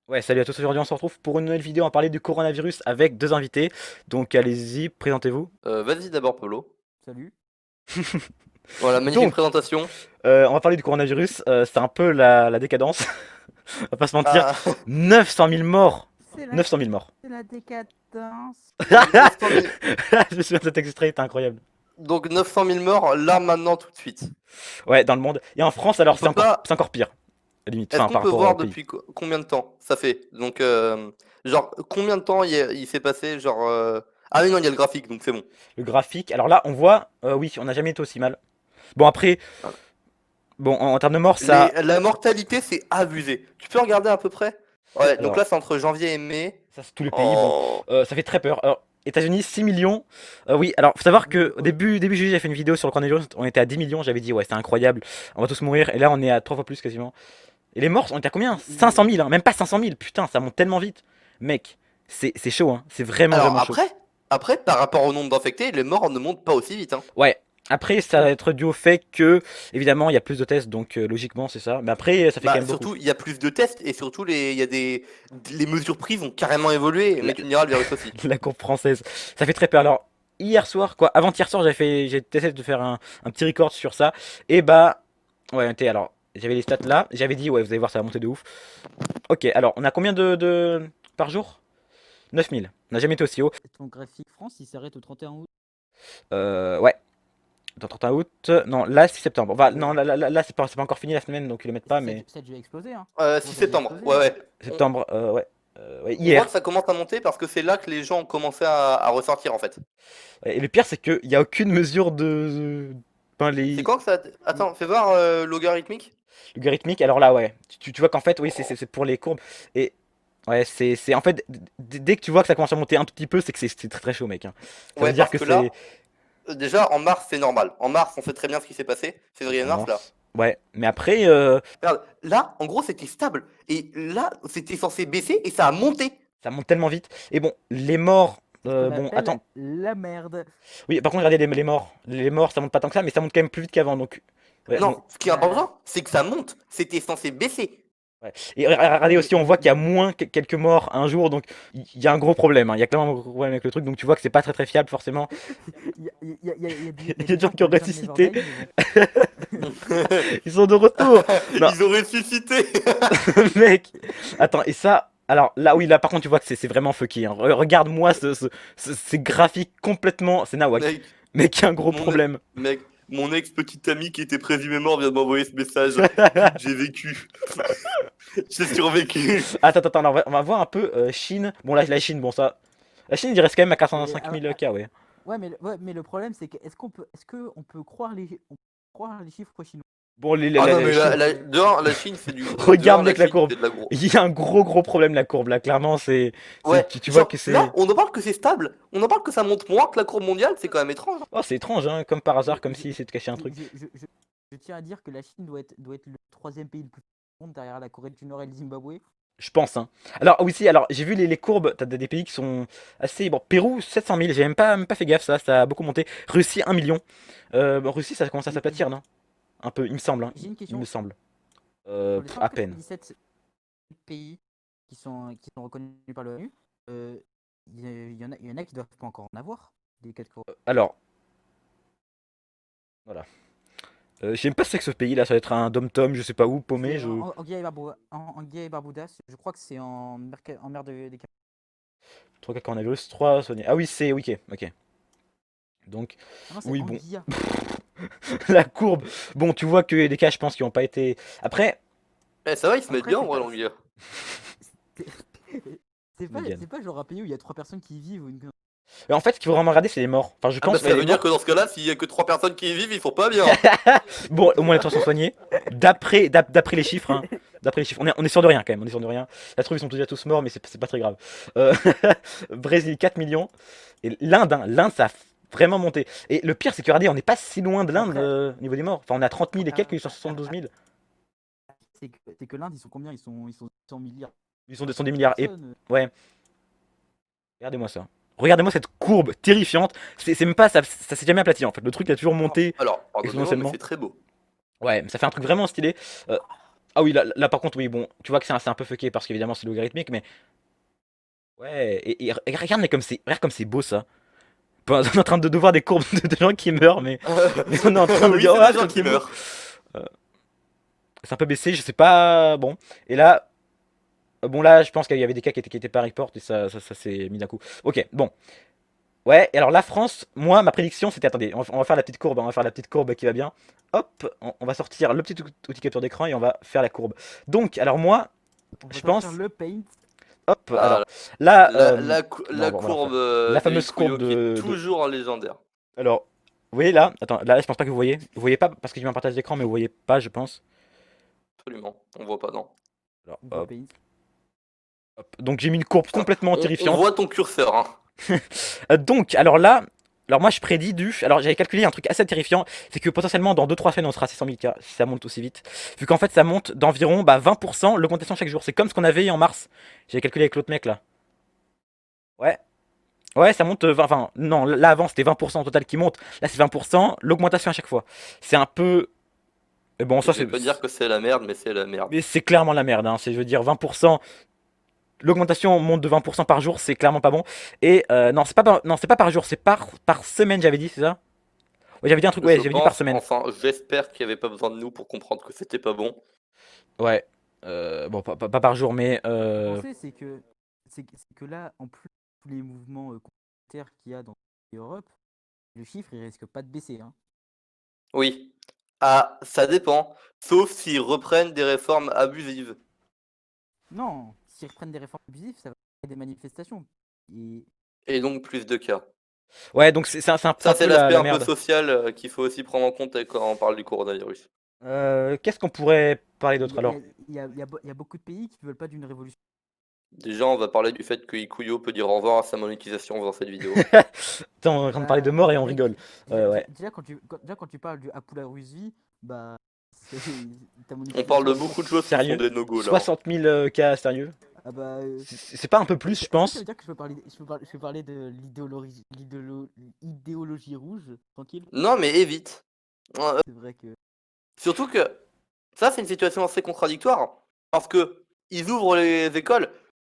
Ouais, salut à tous, aujourd'hui on se retrouve pour une nouvelle vidéo, on va parler du coronavirus avec deux invités. Donc allez-y, présentez-vous. Vas-y d'abord, Polo. Salut. Voilà, magnifique Donc, présentation. on va parler du coronavirus, c'est un peu la décadence, on va pas se mentir. Ah, 900 000 morts. C'est la, 900 000 morts. c'est la décadence. donc 900 000, Je me souviens de cet extrait, c'était incroyable. donc 900 000 morts, là, maintenant, tout de suite. Ouais, dans le monde. Et en France, On alors peut pas... c'est encore pire, à la limite, Est-ce enfin qu'on par peut rapport au voir pays. depuis combien de temps ça fait? Donc, genre, combien de temps il s'est passé, genre... Ah oui, non, il y a le graphique, donc c'est bon. Le graphique, alors là on voit, oui, on n'a jamais été aussi mal. Bon après, Voilà. bon en termes de morts, ça... La mortalité, c'est abusé. Tu peux regarder à peu près? Ouais, donc Alors, là, c'est entre janvier et mai. ça, c'est tous les pays. Bon, Oh... ça fait très peur. Alors, États-Unis, 6 millions. Oui, alors, faut savoir Oui, que au début juillet, j'ai fait une vidéo sur le coronavirus. On était à 10 millions. J'avais dit, ouais, c'est incroyable. On va tous mourir. Et là, on est à 3 fois plus quasiment. Et les morts, on était à combien? 500 000, hein, même pas 500 000. Putain, ça monte tellement vite. Mec, c'est chaud, hein. C'est vraiment, Alors vraiment chaud. après, par rapport au nombre d'infectés, les morts ne montent pas aussi vite, hein. Ouais. Après, ça va être dû au fait que, évidemment, il y a plus de tests. Donc, logiquement, c'est ça. Mais après, ça fait quand Bah même beaucoup. surtout, il y a plus de tests et surtout il y a les mesures prises ont carrément évolué, mais La, tu me diras le virus aussi. la courbe française. Ça fait très peur. Alors, hier soir, quoi, avant-hier soir, j'ai essayé de faire un petit record sur ça. Et bah, ouais, alors, j'avais les stats là. J'avais dit, ouais, vous allez voir, ça va monter de ouf. Ok, alors, on a combien par jour? 9 000. On n'a jamais été aussi haut. ton graphique France, il s'arrête au 31 août. Ouais. Dans 31 août. Non, là, 6 septembre. Non, là, c'est pas encore fini la semaine, donc ils le mettent pas, mais Ça a dû exploser, hein. Gros, 6 ça a dû septembre, exploser, ouais hein. ouais. septembre, ouais. Ouais, On voit hier. que ça commence à monter parce que c'est là que les gens ont commencé à ressortir en fait. Ouais, et le pire, c'est qu'il n'y a aucune mesure ben, C'est les quand que ça... Attends, fais voir logarithmique. logarithmiques. Alors là, ouais. Tu vois qu'en fait, oui, c'est pour les courbes. Et ouais, en fait, dès que tu vois que ça commence à monter un tout petit peu, c'est que c'est très très chaud, mec, hein. Ça veut Ouais, dire parce que que là, c'est déjà en mars c'est normal. En mars on sait très bien ce qui s'est passé. en Février-mars là. mars. Ouais, mais après, Regarde, là en gros c'était stable. Et là c'était censé baisser et ça a monté. ça monte tellement vite. Et bon, les morts. C'est ce qu'on Bon, appelle attends. la merde. Oui, par contre, regardez les morts. Les morts, ça monte pas tant que ça, mais ça monte quand même plus vite qu'avant. Donc, ouais, Non, ce qui est Bah, important, c'est que ça monte. C'était censé baisser. ouais. Et regardez aussi, on voit qu'il y a moins quelques morts un jour, donc il y a un gros problème, hein. Il y a clairement un gros problème avec le truc, donc tu vois que c'est pas très très fiable forcément. il y a Il y a des des gens gens qui qui ont ont déjà mes ressuscité. organes, mais bon. Ils sont de retour. Non, Ils ont ressuscité. mec. Attends, et ça. Alors là, oui, là par contre, tu vois que c'est vraiment fucké, hein. Regarde-moi ces graphiques complètement. C'est nawak. Mec, Mais qui a un gros mon, e- problème. mec, mon ex-petite amie qui était présumé mort vient de m'envoyer ce message. J'ai vécu. J'ai survécu. Attends, alors, on va voir un peu Chine. Bon, là, la Chine, bon, ça. La Chine, il reste quand même à Mais, 405 000 cas, ouais. ouais, mais le problème, c'est que est-ce que on peut croire les chiffres chinois? Bon, Ah non, la mais Chine. dehors, la Chine, c'est du gros. Regarde, Dehors, la mec, la Chine, courbe. c'est de la gros. Il y a un gros problème, la courbe, là. Clairement, Ouais, tu vois que genre, là, c'est. on en parle que c'est stable. On en parle que ça monte moins que la courbe mondiale. C'est quand même étrange, hein. Oh, c'est étrange, hein, comme par Je, hasard, comme je, si c'est de cacher un je, truc. je, je- je tiens à dire que la Chine doit être le troisième pays le plus du monde derrière la Corée du Nord et le Zimbabwe. Je pense, hein. Alors, oui, si, alors, j'ai vu les courbes. T'as des pays qui sont assez. Bon, Pérou, 700 000. J'ai même pas fait gaffe, ça a beaucoup monté. Russie, 1 million. Bon, Russie, ça commence à J'ai s'aplatir, non? Un peu, il me semble, hein. j'ai une Il me question. semble. Sur les À peine. 197 pays qui sont reconnus par l'ONU, il y en a qui doivent pas encore en avoir des cas de Corée. Alors, voilà. J'aime pas c'est que ce pays là, ça va être un dom-tom, je sais pas où, paumé. C'est en Guinée et Barbuda, je crois que c'est en mer des Caraïbes. 3 cas coronavirus, 3 soignés. Ah oui, c'est ok, ok. Donc, Ah non, c'est oui, bon. Anguilla. La courbe. Bon, tu vois qu'il y a des cas, je pense, qui ont pas été. Après, Eh, ça va, ils se mettent Après, bien en c'est vrai, pas. l'anglais. C'est c'est pas, Mugan. c'est pas genre un pays où il y a 3 personnes qui y vivent ou une. Et en fait, ce qu'il faut vraiment regarder, c'est les morts. Enfin, je Ah bah pense, ouais, ça les veut dire morts. que dans ce cas-là, s'il y a que 3 personnes qui y vivent, ils font pas bien. Bon, au moins les 3 sont soignés. D'après les chiffres, hein. D'après les chiffres, on est sûr de rien quand même. On est sûr de rien. La trouve, ils sont déjà tous morts, mais c'est pas très grave. Euh, Brésil, 4 millions. Et l'Inde, hein, l'Inde, ça a vraiment monté. Et le pire, c'est que regardez, on n'est pas si loin de l'Inde Après, au niveau des morts. Enfin, on a 30 000 et quelques, ils sont après, 72 000. c'est que l'Inde, ils sont combien? Ils sont 100 milliards Sont des de milliards. Et personnes. ouais, regardez-moi ça. Regardez-moi cette courbe terrifiante. C'est même pas, ça s'est jamais aplati en fait. Le truc a toujours monté Alors, pardonnez-moi, mais exponentiellement. c'est très beau. Ouais, mais ça fait un truc vraiment stylé. Euh, Ah oui, là, par contre, oui, bon, tu vois que c'est un peu fucké parce qu'évidemment c'est logarithmique, mais ouais, et regarde comme c'est beau ça. On est en train de voir des courbes de gens qui meurent, mais on est en train de Oui, dire, oh, c'est des regarde gens comme qui c'est beau. meurent. Euh, c'est un peu baissé, je sais pas, bon. Et là, bon, là, je pense qu'il y avait des cas qui étaient pas report et ça s'est mis d'un coup. Ok, bon. Ouais, et alors la France, moi, ma prédiction c'était, attendez, on va faire la petite courbe, on va faire la petite courbe qui va bien. Hop, on va sortir le petit outil capture d'écran et on va faire la courbe. Donc, alors moi, On va je sortir pense, le paint. hop, Ah, alors là, la bon, on va la refaire. courbe La de fameuse courbe Ikuyo qui est toujours légendaire. alors, vous voyez là, attends, là, je pense pas que vous voyez. Vous voyez pas parce que j'ai mis un partage d'écran, mais vous voyez pas, je pense. Absolument. On voit pas, non. Alors, On voit hop, paint. hop. Donc j'ai mis une courbe Enfin, complètement on terrifiante. voit ton curseur, hein. Donc, alors là, alors moi je prédis alors j'avais calculé un truc assez terrifiant, c'est que potentiellement dans 2-3 semaines on sera à 600 000 cas, si ça monte aussi vite. Vu qu'en fait ça monte d'environ 20% l'augmentation chaque jour. C'est comme ce qu'on avait en mars. J'avais calculé avec l'autre mec là. Ouais. Ouais, ça monte enfin, non, là avant c'était 20% au total qui monte. Là c'est 20%, l'augmentation à chaque fois. C'est un peu. Bon, Je ça vais c'est. pas dire que c'est la merde, mais c'est la merde. Mais c'est clairement la merde, hein. C'est, je veux dire, 20%. L'augmentation monte de 20% par jour, c'est clairement pas bon. Et non, non, c'est pas par jour, c'est par semaine, j'avais dit, c'est ça? Ouais, j'avais dit un truc, ouais, Je j'avais dit par pense, semaine. enfin, j'espère qu'il n'y avait pas besoin de nous pour comprendre que c'était pas bon. Ouais. Bon, pas par jour, mais. Faut penser, c'est que là, en plus de tous les mouvements communautaires qu'il y a dans l'Europe, le chiffre il risque pas de baisser. Hein. Oui. Ah, ça dépend. Sauf s'ils reprennent des réformes abusives. Non, s'ils reprennent des réformes abusives, ça va créer des manifestations. Et Et donc plus de cas. Ouais, donc c'est un Ça, peu c'est la, l'aspect la un peu merde. social qu'il faut aussi prendre en compte quand on parle du coronavirus. Qu'est-ce qu'on pourrait parler il d'autre y a, il y alors? a- il y a- il y a il y a beaucoup de pays qui veulent pas d'une révolution. Déjà, on va parler du fait que Ikuyo peut dire au revoir à sa monétisation dans cette vidéo. Attends, on est en train de parler de Bah, mort et on mec, rigole. déjà, Ouais. déjà, quand tu parles du Apula Rusvi, bah, c'est ta On parle monétisation de elle beaucoup de monte. choses qui sont Sérieux? des no-go là, hein. 60 000 cas, sérieux? Ah bah, C'est pas un peu plus, je est-ce que ça pense. veut dire que je peux parler de l'idéologie rouge, tranquille? Non, mais évite. C'est vrai que. Surtout que ça, c'est une situation assez contradictoire. Parce que ils ouvrent les écoles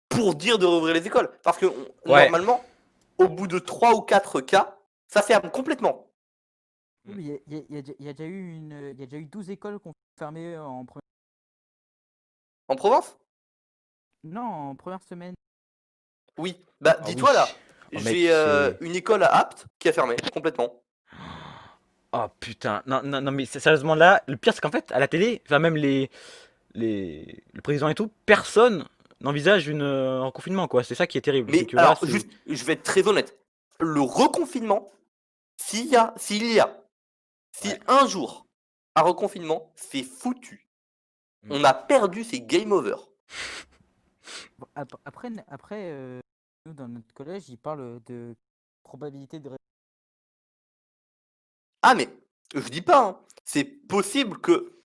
pour dire de rouvrir les écoles. Parce que Ouais. normalement, au bout de 3 ou 4 cas, ça ferme complètement. Oui, mais il y a déjà eu il y a déjà eu 12 écoles qui ont fermé en première. En Provence? Non, en première semaine. Oui. Bah, Ah oui. dis-toi là, Oh mec, j'ai c'est. une école à Apt qui a fermé complètement. Oh putain, non, non, non, mais sérieusement là, le pire c'est qu'en fait, à la télé, enfin même le président et tout, personne n'envisage un confinement quoi. C'est ça qui est terrible, c'est Mais que là alors, c'est. juste, je vais être très honnête. Le reconfinement, si Ouais. un jour, un reconfinement, c'est foutu. Mm. On a perdu, c'est game over. Bon, après, nous, dans notre collège, ils parlent de probabilité de. Ah mais, je dis pas, hein, c'est possible que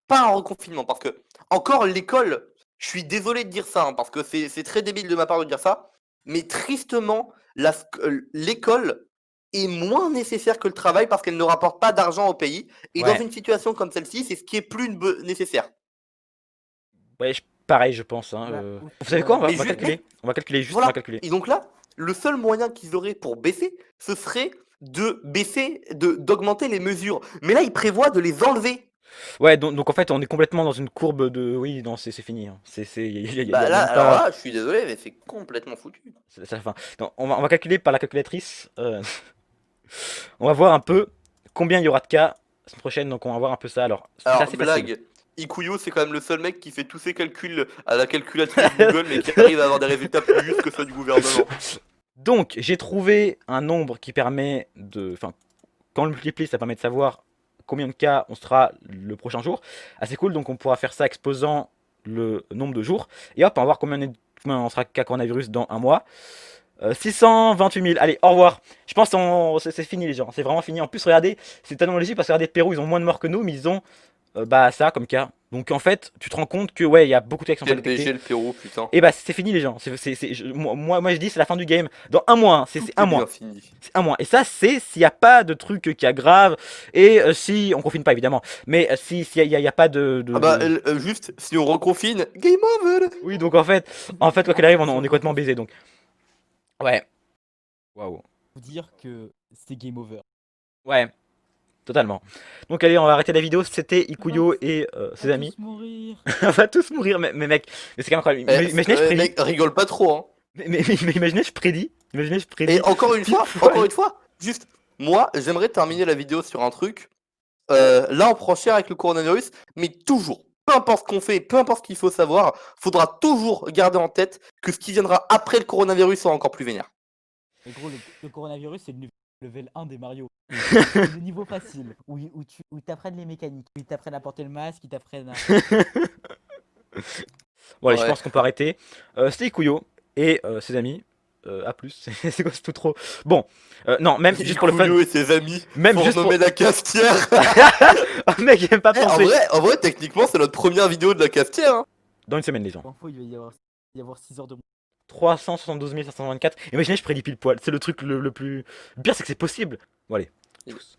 pas un reconfinement, parce que encore l'école, je suis désolé de dire ça, hein, parce que c'est très débile de ma part de dire ça, mais tristement, l'école est moins nécessaire que le travail parce qu'elle ne rapporte pas d'argent au pays, et dans Ouais. une situation comme celle-ci, c'est ce qui est plus nécessaire. Ouais, pareil je pense. Hein, Bah, Vous savez quoi? On va, Mais, on va calculer. mec, On va calculer juste, on va voilà. calculer. Et donc là, le seul moyen qu'ils auraient pour baisser, ce serait d'augmenter les mesures. Mais là, ils prévoient de les enlever. Ouais, donc en fait on est complètement dans une courbe de. Oui, non, c'est fini. Hein. Y Bah a là, même alors pas. là, je suis désolé, mais c'est complètement foutu. C'est la fin. Non, on va calculer par la calculatrice. On va voir un peu combien il y aura de cas la semaine prochaine. Donc on va voir un peu ça. Alors, c'est Alors, assez facile. blague, Ikuyo, c'est quand même le seul mec qui fait tous ses calculs à la calculatrice Google, mais qui arrive à avoir des résultats plus justes que ceux du gouvernement. Donc j'ai trouvé un nombre qui permet de. Enfin, quand on le multiplie, ça permet de savoir combien de cas on sera le prochain jour. Assez cool, donc on pourra faire ça exposant le nombre de jours. Et hop, on va voir combien on sera cas coronavirus dans un mois. 628 000. Allez, au revoir. Je pense que c'est fini les gens. C'est vraiment fini. En plus, regardez, c'est tellement logique parce que regardez, Pérou, ils ont moins de morts que nous, mais ils ont bah ça comme cas. Donc en fait, tu te rends compte que ouais, il y a beaucoup de cas qui sont pas Quel BG détectés. le Pérou, putain. Et bah c'est fini les gens. Moi je dis c'est la fin du game. Dans un mois, hein. C'est Tout un est bien mois. fini. C'est un mois. Et ça c'est s'il n'y a pas de truc qui aggrave. Et si on confine pas évidemment. Mais s'il y, a pas Ah bah, juste, si on reconfine, game over. Oui donc en fait quoi qu'il arrive on est complètement baisé donc. Ouais. Waouh. Faut dire que c'est game over. Ouais. Totalement. Donc allez on va arrêter la vidéo. C'était Ikuyo et ses On va amis. tous mourir. On va tous mourir mais mec. Mais c'est quand même incroyable. Imaginez je prédis. Mec, rigole pas trop, hein. Mais imaginez je prédis. Imaginez je prédis. Et encore une pile fois, poil. juste, moi, j'aimerais terminer la vidéo sur un truc. Là, on prend cher avec le coronavirus, mais toujours, peu importe ce qu'on fait, peu importe ce qu'il faut savoir, faudra toujours garder en tête que ce qui viendra après le coronavirus sera encore plus vénère. Mais gros, le coronavirus, c'est le level 1 des Mario. C'est le niveau facile, où t'apprennent les mécaniques, où ils t'apprennent à porter le masque, ils t'apprennent à... Bon allez je Ouais. pense qu'on peut arrêter. C'était Ikuyo et ses amis. À plus. C'est quoi c'est tout trop. Bon. Non même juste pour le fun. Ikuyo et ses amis, Même pour juste pour. nommer la cafetière. Oh, mec il aime pas Eh, penser. en vrai, techniquement, c'est notre première vidéo de la cafetière. Hein. Dans une semaine les gens. Info, il va y avoir 6 heures de... 372 524. Imaginez je prédis pile poil. C'est le truc le plus. Le pire c'est que c'est possible. Bon allez. Tous.